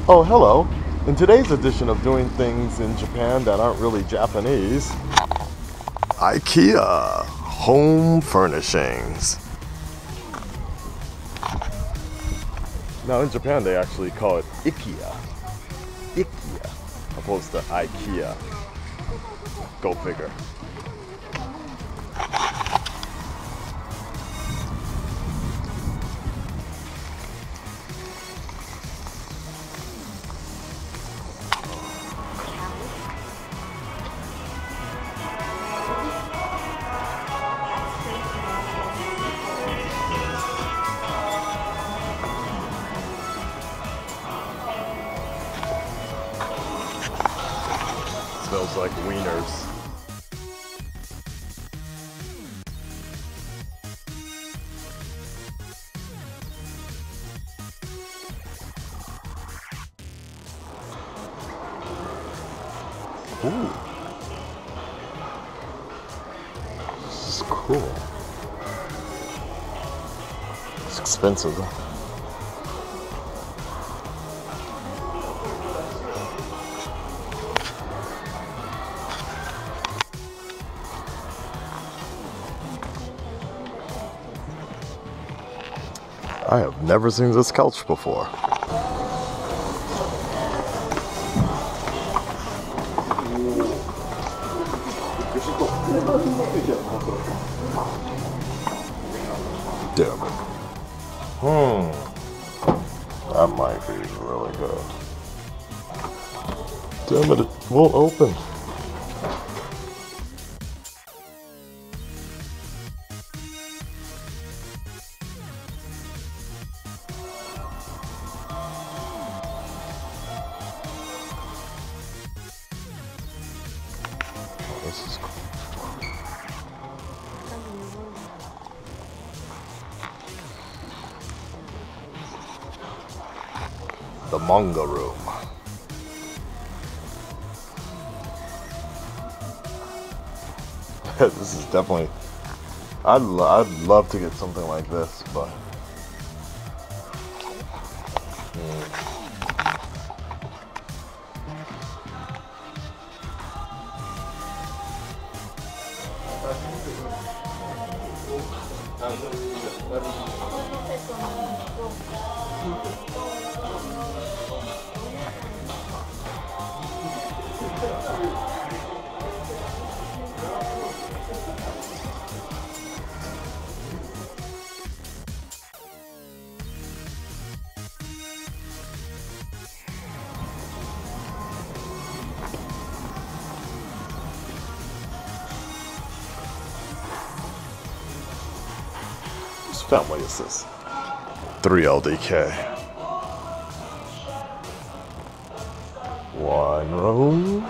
Oh, hello. In today's edition of doing things in Japan that aren't really Japanese, Ikea home furnishings. Now in Japan they actually call it Ikea. Ikea, opposed to Ikea. Go figure. Smells like wieners. Ooh. This is cool. It's expensive though. I have never seen this couch before. Damn it. That might be really good. Damn it, it won't open. This is cool. The manga room. This is definitely. I'd love to get something like this, but. Whose family is this? 3 LDK. One room.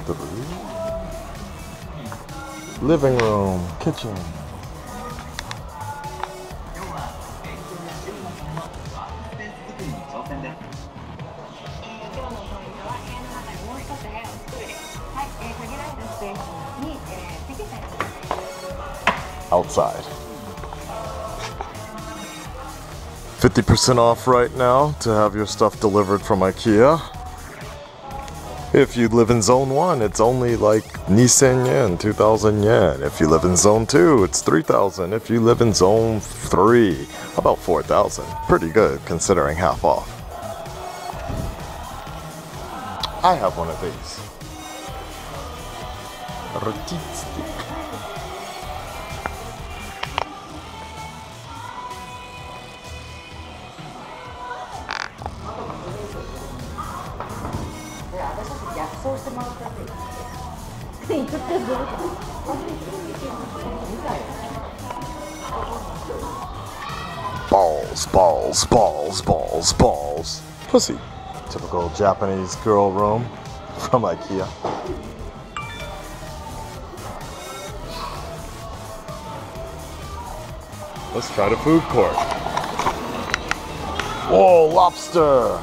2, 3. Living room, kitchen. Outside. 50% off right now to have your stuff delivered from Ikea. If you live in Zone 1, it's only like 2,000 yen, 2,000 yen. If you live in Zone 2, it's 3,000. If you live in Zone 3, about 4,000. Pretty good considering half off. I have one of these. Roti stick. Balls, balls, balls, balls, balls. Pussy. Typical Japanese girl room from Ikea. Let's try the food court. Whoa, lobster!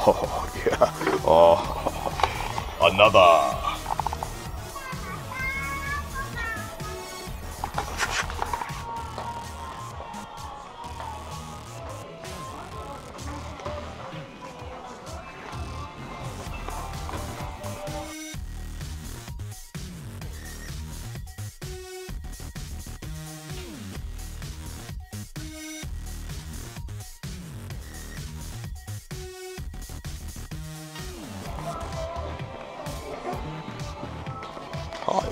Oh, yeah. Oh, another. Hi.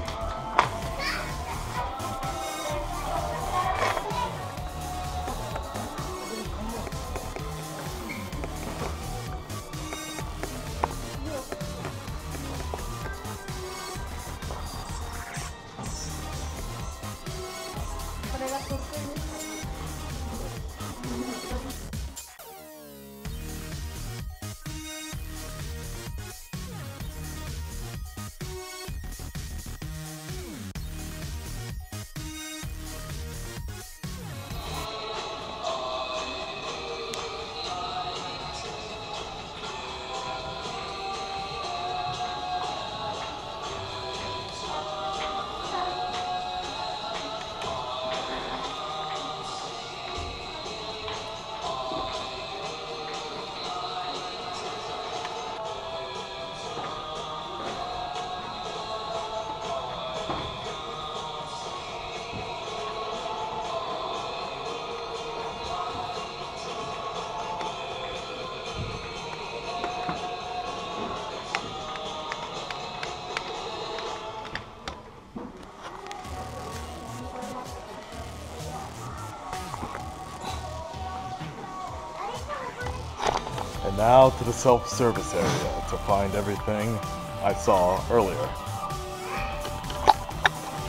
And now to the self-service area to find everything I saw earlier.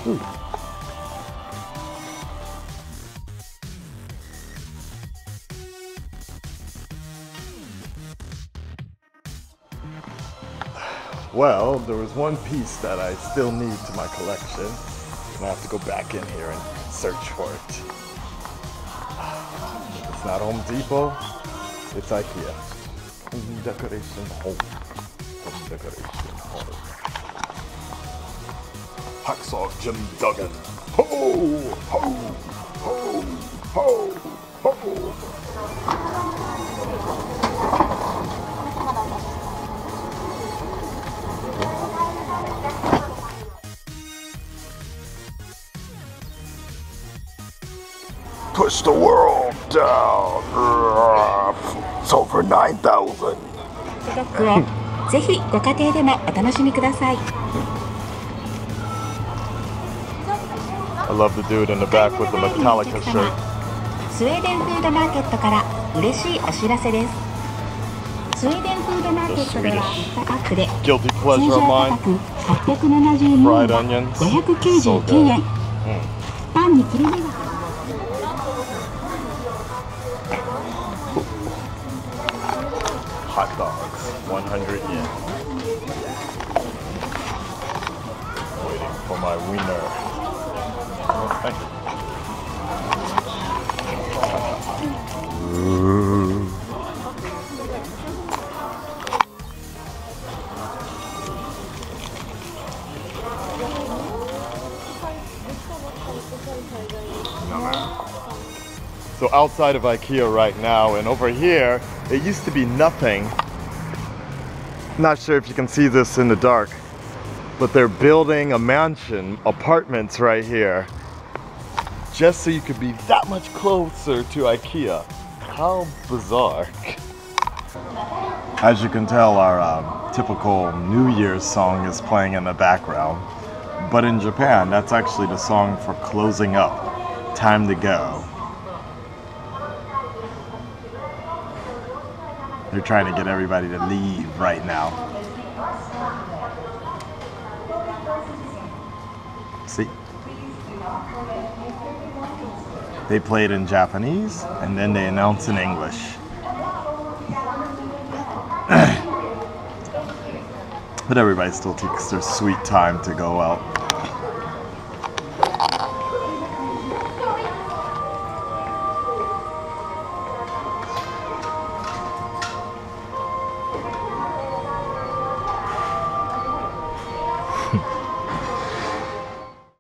Ooh. Well, there was one piece that I still need to my collection, and I have to go back in here and search for it. It's not Home Depot, it's Ikea. Home decoration home. Home decoration home. Hacksaw Jim Duggan. Ho! Ho! Ho! Ho! Ho! Push the world down. It's over 9,000. ストックをぜひご家庭でもお楽しみください。 I love the dude in the back with the Metallica shirt. スウェーデンフードマーケットから嬉しいお知らせです。スウェーデンフードマーケットでは2パックで Guilty 通 pleasure 常 of 価 mine. 格872 Fried 円が onions. So 599 good. 円。パンに切れ目が Hot dogs, 100 yen. Waiting for my wiener. Oh, thank you. So outside of Ikea right now, and over here, it used to be nothing. Not sure if you can see this in the dark, but they're building a mansion, apartments right here, just so you could be that much closer to Ikea. How bizarre. As you can tell, our typical New Year's song is playing in the background. But in Japan, that's actually the song for closing up. Time to go. They're trying to get everybody to leave right now. See? They play it in Japanese, and then they announce in English. But everybody still takes their sweet time to go out.